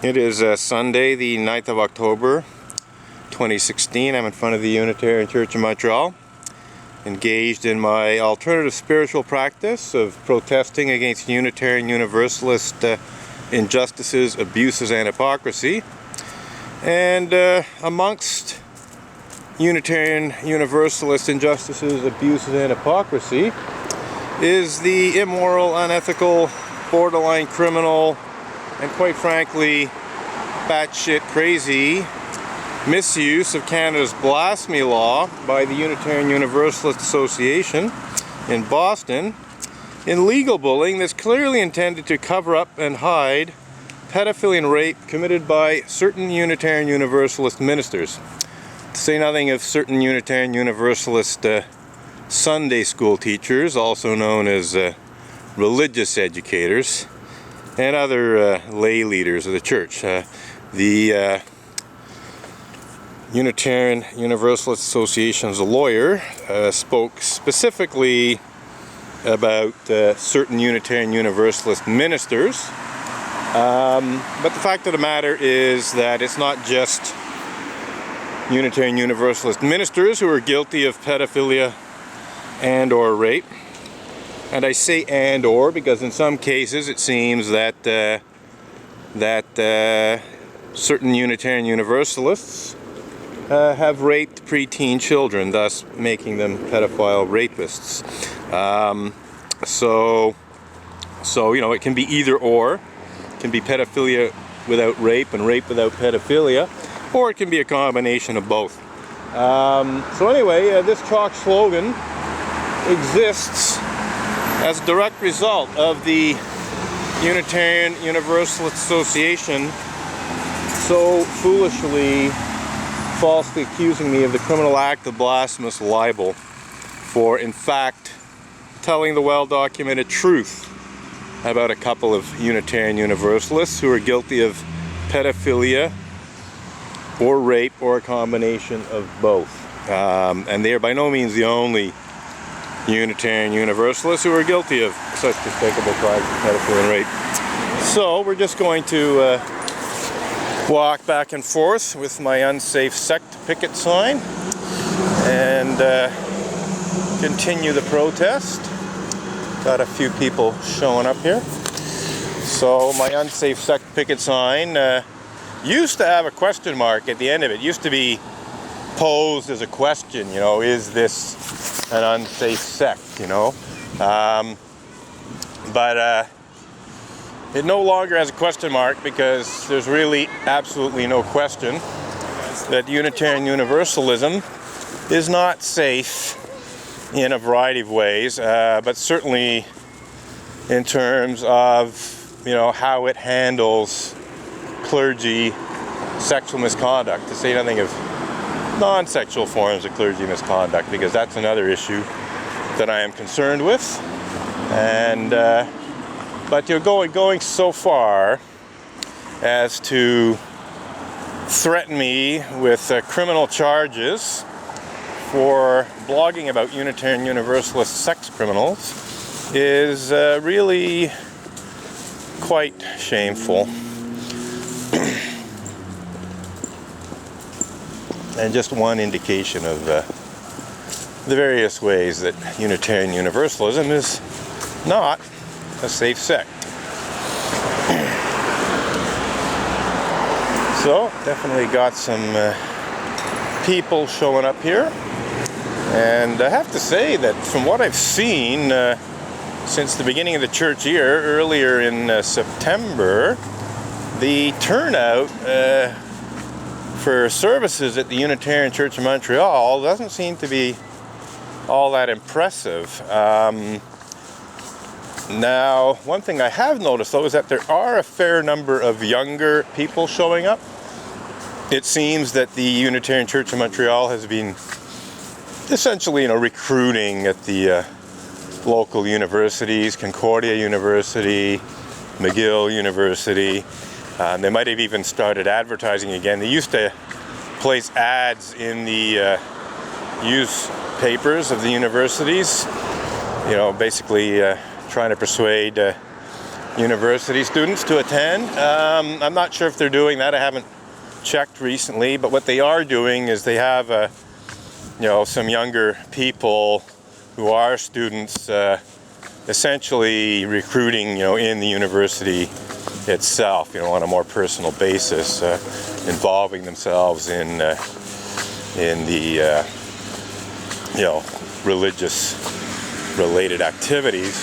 It is Sunday, the 9th of October, 2016. I'm in front of the Unitarian Church in Montreal, engaged in my alternative spiritual practice of protesting against Unitarian Universalist injustices, abuses, and hypocrisy. And amongst Unitarian Universalist injustices, abuses, and hypocrisy is the immoral, unethical, borderline criminal, and quite frankly, batshit crazy misuse of Canada's blasphemy law by the Unitarian Universalist Association in Boston in legal bullying that's clearly intended to cover up and hide pedophilia and rape committed by certain Unitarian Universalist ministers. To say nothing of certain Unitarian Universalist Sunday school teachers, also known as religious educators, and other lay leaders of the church. The Unitarian Universalist Association's lawyer spoke specifically about certain Unitarian Universalist ministers. But the fact of the matter is that it's not just Unitarian Universalist ministers who are guilty of pedophilia and or rape. And I say and or because in some cases it seems that certain Unitarian Universalists have raped preteen children, thus making them pedophile rapists. So you know, it can be either or. It can be pedophilia without rape and rape without pedophilia, or it can be a combination of both. So anyway, this chalk slogan exists as a direct result of the Unitarian Universalist Association so foolishly, falsely accusing me of the criminal act of blasphemous libel for, in fact, telling the well-documented truth about a couple of Unitarian Universalists who are guilty of pedophilia or rape or a combination of both. And they are by no means the only Unitarian Universalists who are guilty of such despicable crimes of pedophilia and rape. So we're just going to walk back and forth with my unsafe sect picket sign and continue the protest. Got a few people showing up here. So my unsafe sect picket sign used to have a question mark at the end of it. It used to be posed as a question, you know, is this an unsafe sect, you know? But it no longer has a question mark because there's really absolutely no question that Unitarian Universalism is not safe in a variety of ways, but certainly in terms of, you know, how it handles clergy sexual misconduct, to say nothing of non-sexual forms of clergy misconduct, because that's another issue that I am concerned with. And but you're going so far as to threaten me with criminal charges for blogging about Unitarian Universalist sex criminals is really quite shameful. And just one indication of the various ways that Unitarian Universalism is not a safe sect. So, definitely got some people showing up here. And I have to say that from what I've seen since the beginning of the church year, earlier in September, the turnout for services at the Unitarian Church in Montreal doesn't seem to be all that impressive. Now, one thing I have noticed though is that there are a fair number of younger people showing up. It seems that the Unitarian Church in Montreal has been essentially, you know, recruiting at the local universities, Concordia University, McGill University. They might have even started advertising again. They used to place ads in the newspapers of the universities, you know, basically trying to persuade university students to attend. I'm not sure if they're doing that. I haven't checked recently, but what they are doing is they have some younger people who are students essentially recruiting in the university itself, on a more personal basis, involving themselves in the religious related activities.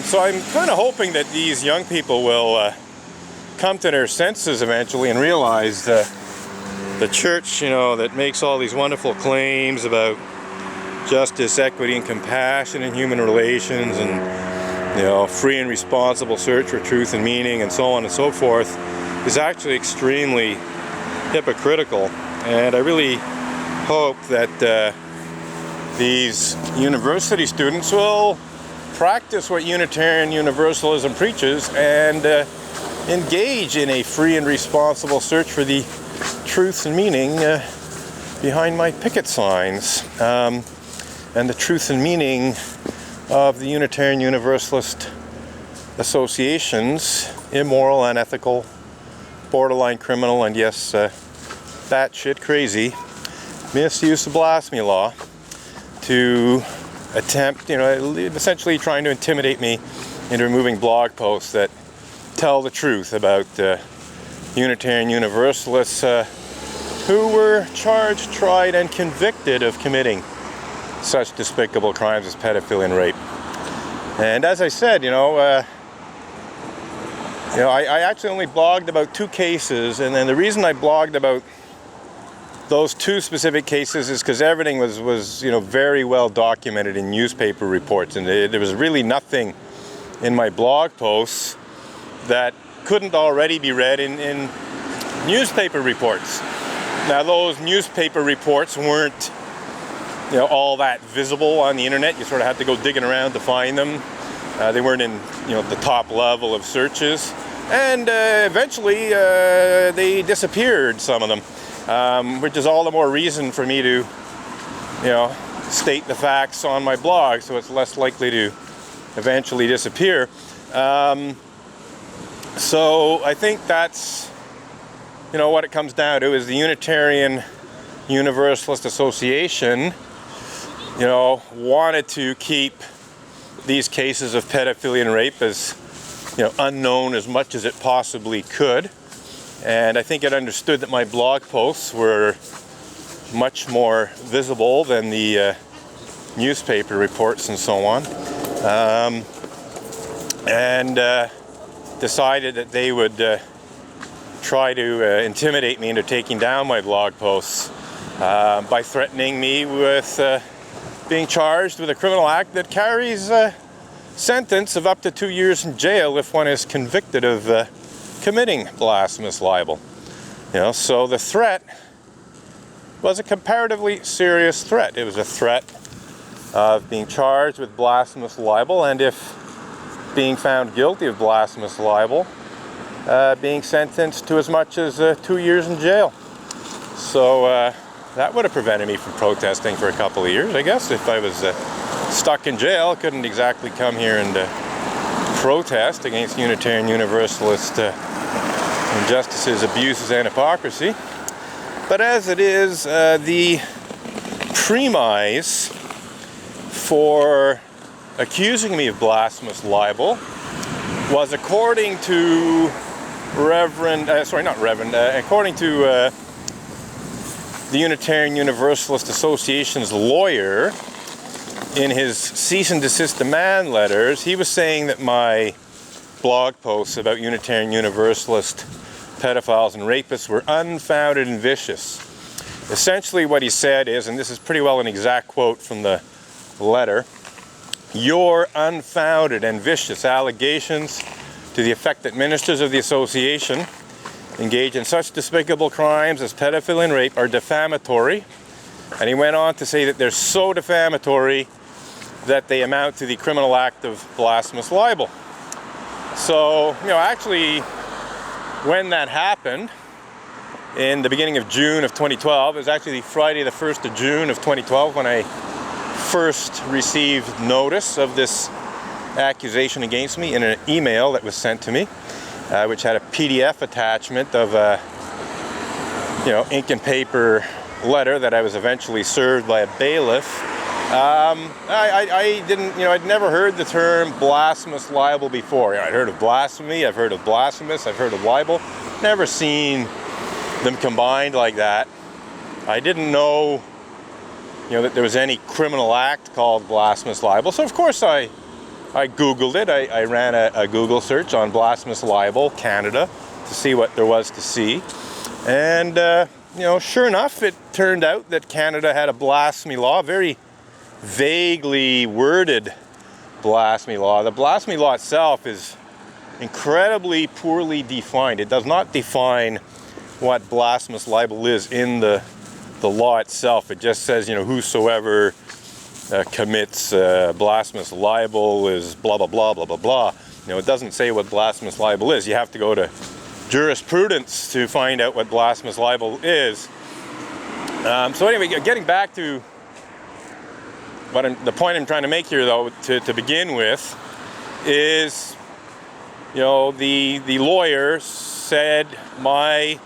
So I'm kind of hoping that these young people will come to their senses eventually and realize the church, that makes all these wonderful claims about justice, equity, and compassion in human relations, and free and responsible search for truth and meaning, and so on and so forth, is actually extremely hypocritical. And I really hope that these university students will practice what Unitarian Universalism preaches and engage in a free and responsible search for the truth and meaning behind my picket signs, and the truth and meaning of the Unitarian Universalist Association's immoral, unethical, borderline criminal, and yes, batshit crazy misuse of blasphemy law to attempt, essentially trying to intimidate me into removing blog posts that tell the truth about Unitarian Universalists who were charged, tried, and convicted of committing such despicable crimes as pedophilia and rape. And as I said, I actually only blogged about 2 cases, and then the reason I blogged about those 2 specific cases is because everything was very well documented in newspaper reports, and there was really nothing in my blog posts that couldn't already be read in newspaper reports. Now, those newspaper reports weren't all that visible on the internet. You sort of had to go digging around to find them. They weren't in the top level of searches, and eventually they disappeared, some of them, which is all the more reason for me to state the facts on my blog, so it's less likely to eventually disappear. So I think that's what it comes down to, is the Unitarian Universalist Association wanted to keep these cases of pedophilia and rape as unknown as much as it possibly could, and I think it understood that my blog posts were much more visible than the newspaper reports and so on, and decided that they would try to intimidate me into taking down my blog posts by threatening me with being charged with a criminal act that carries a sentence of up to 2 years in jail if one is convicted of committing blasphemous libel. So the threat was a comparatively serious threat. It was a threat of being charged with blasphemous libel, and if being found guilty of blasphemous libel, being sentenced to as much as 2 years in jail. So that would have prevented me from protesting for a couple of years, I guess. If I was stuck in jail, I couldn't exactly come here and protest against Unitarian Universalist injustices, abuses, and hypocrisy. But as it is, the premise for accusing me of blasphemous libel was, according to according to the Unitarian Universalist Association's lawyer, in his cease and desist demand letters, he was saying that my blog posts about Unitarian Universalist pedophiles and rapists were unfounded and vicious. Essentially what he said is, and this is pretty well an exact quote from the letter, "Your unfounded and vicious allegations to the effect that ministers of the association engage in such despicable crimes as pedophilia and rape are defamatory." And he went on to say that they're so defamatory that they amount to the criminal act of blasphemous libel. So, actually, when that happened, in the beginning of June of 2012, it was actually Friday the 1st of June of 2012 when I first received notice of this accusation against me in an email that was sent to me, which had a PDF attachment of a, ink and paper letter that I was eventually served by a bailiff. I didn't, I'd never heard the term blasphemous libel before. I'd heard of blasphemy, I've heard of blasphemous, I've heard of libel. Never seen them combined like that. I didn't know, that there was any criminal act called blasphemous libel. So of course I Googled it. I ran a Google search on blasphemous libel Canada to see what there was to see. And, sure enough, it turned out that Canada had a blasphemy law, a very vaguely worded blasphemy law. The blasphemy law itself is incredibly poorly defined. It does not define what blasphemous libel is in the law itself. It just says, whosoever commits blasphemous libel is blah, blah, blah, blah, blah, blah. It doesn't say what blasphemous libel is. You have to go to jurisprudence to find out what blasphemous libel is. So anyway, getting back to the point I'm trying to make here, though, to begin with, is, the lawyer said my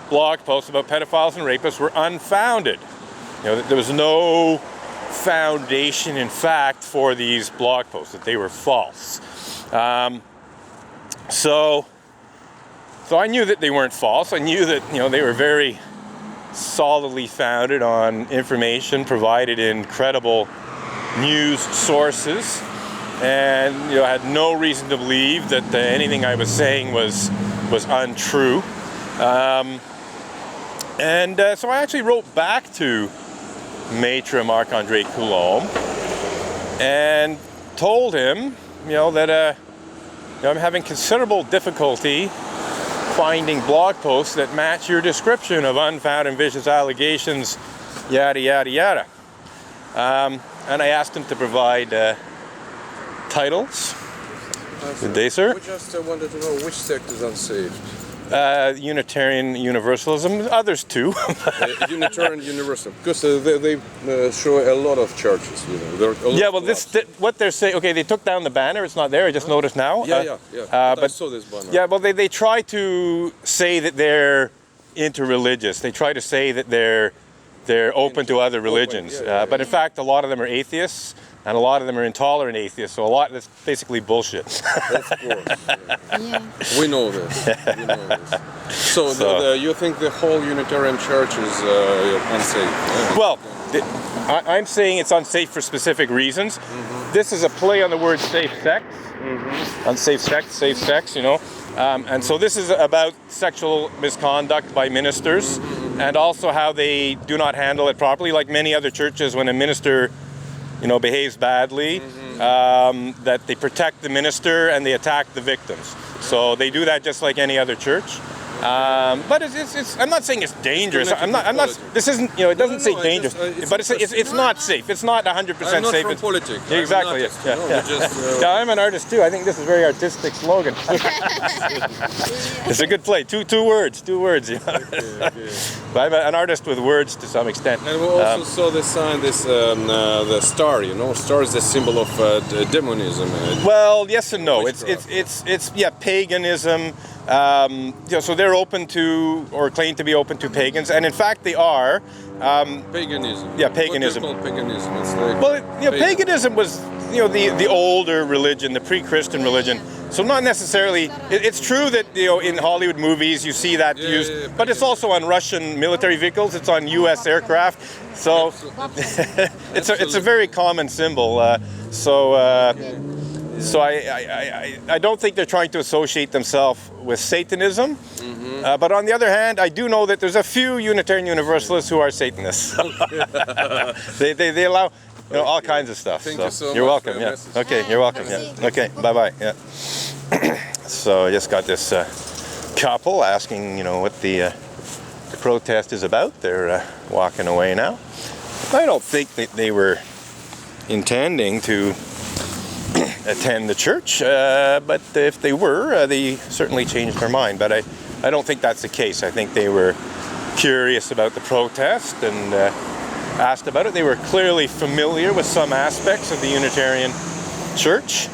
blog posts about pedophiles and rapists were unfounded. There was no foundation in fact for these blog posts, that they were false. So I knew that they weren't false. I knew that they were very solidly founded on information provided in credible news sources, and I had no reason to believe that anything I was saying was untrue. So I actually wrote back to Maitre Marc-André Coulombe and told him, that I'm having considerable difficulty finding blog posts that match your description of unfounded and vicious allegations, yada, yada, yada. And I asked him to provide titles. Good day, sir. We just wanted to know which sect is unsaved. Unitarian Universalism, others too. Unitarian Universalism, because they show a lot of churches. Yeah, well, what they're saying. Okay, they took down the banner; it's not there. I just noticed now. Yeah. But I saw this banner. Yeah, well, they try to say that they're interreligious. They try to say that they're open to other religions, but in fact, a lot of them are atheists. And a lot of them are intolerant atheists, so that's basically bullshit. Of course. Yeah. We know this. So you think the whole Unitarian Church is unsafe? Yeah. Well, I'm saying it's unsafe for specific reasons. Mm-hmm. This is a play on the word safe sex. Mm-hmm. Unsafe sex, safe sex, And so this is about sexual misconduct by ministers, and also how they do not handle it properly. Like many other churches, when a minister behaves badly, that they protect the minister and they attack the victims. So they do that just like any other church. But it's I'm not saying it's dangerous. I'm not. This isn't. It doesn't say dangerous. But it's not safe. It's not 100% safe. I'm not from politics. Exactly. Yeah, I'm an artist too. I think this is a very artistic slogan. It's a good play. Two words. Okay. But I'm an artist with words to some extent. And we also saw the sign, the star. Star is the symbol of demonism. Well, yes and no. It's paganism. So they're open to, or claim to be open to pagans, and in fact they are. Paganism. Yeah, paganism. What do you call paganism? It's like paganism was, the older religion, the pre-Christian religion. So not necessarily. It's true that in Hollywood movies you see that used, but it's also on Russian military vehicles. It's on U.S. aircraft. So it's a very common symbol. So I don't think they're trying to associate themselves with Satanism. Mm-hmm. But on the other hand, I do know that there's a few Unitarian Universalists who are Satanists. they allow all kinds of stuff. Thank you so you're much welcome. Yeah. Okay, you're welcome. Yeah. Okay. Bye. Yeah. So I just got this couple asking, what the protest is about. They're walking away now. I don't think that they were intending to attend the church, but if they were, they certainly changed their mind. But I don't think that's the case. I think they were curious about the protest and asked about it. They were clearly familiar with some aspects of the Unitarian Church,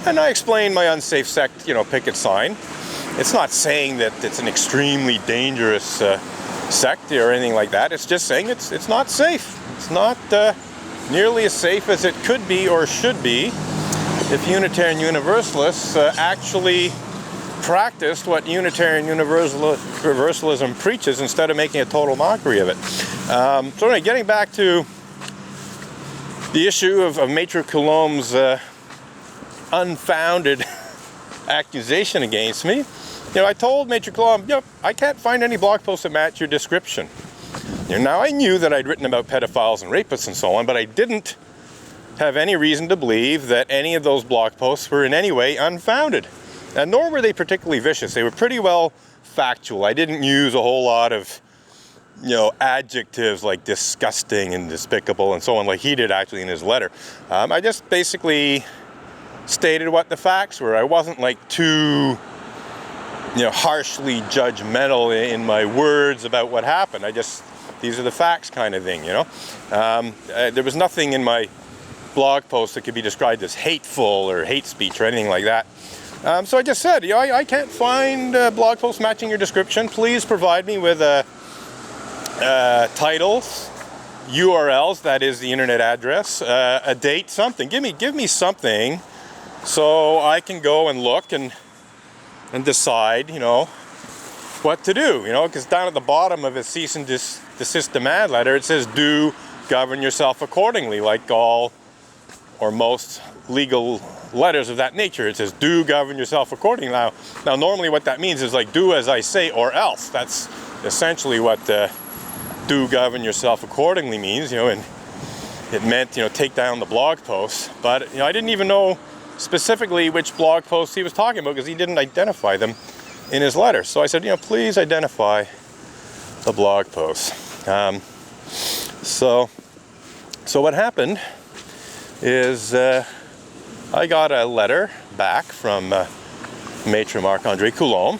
And I explained my unsafe sect, picket sign. It's not saying that it's an extremely dangerous sect or anything like that. It's just saying it's not safe. It's not nearly as safe as it could be or should be if Unitarian Universalists actually practiced what Unitarian Universalism preaches instead of making a total mockery of it. So anyway, getting back to the issue of Maitre Coulombe's unfounded accusation against me, I told Maitre Coulombe, I can't find any blog posts that match your description. Now I knew that I'd written about pedophiles and rapists and so on, but I didn't have any reason to believe that any of those blog posts were in any way unfounded. And nor were they particularly vicious. They were pretty well factual. I didn't use a whole lot of, adjectives like disgusting and despicable and so on, like he did actually in his letter. I just basically stated what the facts were. I wasn't like too, harshly judgmental in my words about what happened. These are the facts kind of thing, There was nothing in my blog post that could be described as hateful or hate speech or anything like that. So I just said, I can't find blog posts matching your description. Please provide me with titles, URLs, that is the internet address, a date, something. Give me something so I can go and look and decide, what to do. Because down at the bottom of his cease and desist demand letter, it says, do govern yourself accordingly, like all or most legal letters of that nature. It says, do govern yourself accordingly. Now normally what that means is like, do as I say or else. That's essentially what do govern yourself accordingly means, and it meant, take down the blog posts. But, I didn't even know specifically which blog posts he was talking about because he didn't identify them in his letter. So I said, please identify the blog posts. So what happened is I got a letter back from Maitre Marc-André Coulombe,